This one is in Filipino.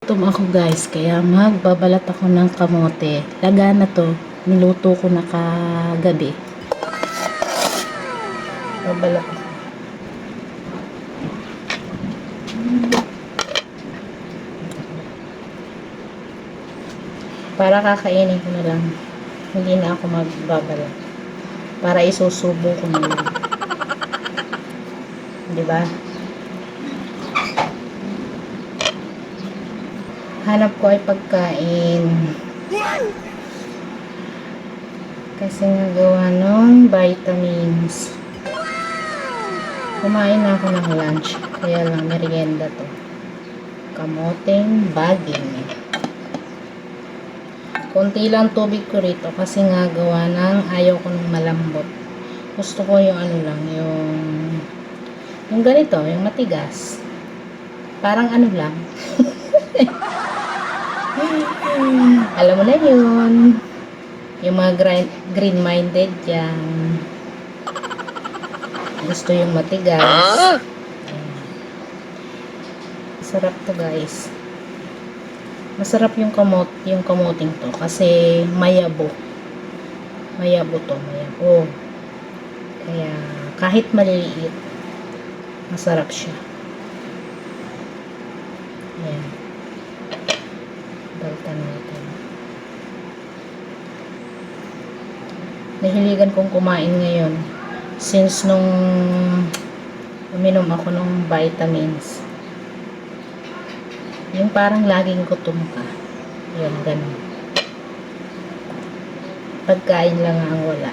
Gutom ako guys, kaya magbabalat ako ng kamote. Laga na to, niluto ko na kagabi. Babalat ako. Para kakainin ko na lang. Hindi na ako magbabalat. Para isusubo ko na lang. Diba? Hanap ko ay pagkain. Kasi nagawa ng vitamins. Kumain na ako ng lunch. Kaya lang merienda to. Kamoteng baging. Konti lang tubig ko rito kasi nga gawa ng ayaw ko ng malambot. Gusto ko yung ano lang, yung ganito, yung matigas. Parang ano lang. Alam mo na yun. Yung mga green-minded yan. Gusto yung matigas. Sarap to guys. Masarap yung kamoting to kasi mayabo. Mayabo to, mayabo. Kaya kahit maliliit, masarap siya. Ayan. Baltan natin. Nahiligan kong kumain ngayon since nung uminom ako ng vitamins. Yung parang laging gutom ka. Yun, ganun. Pagkain lang ang wala.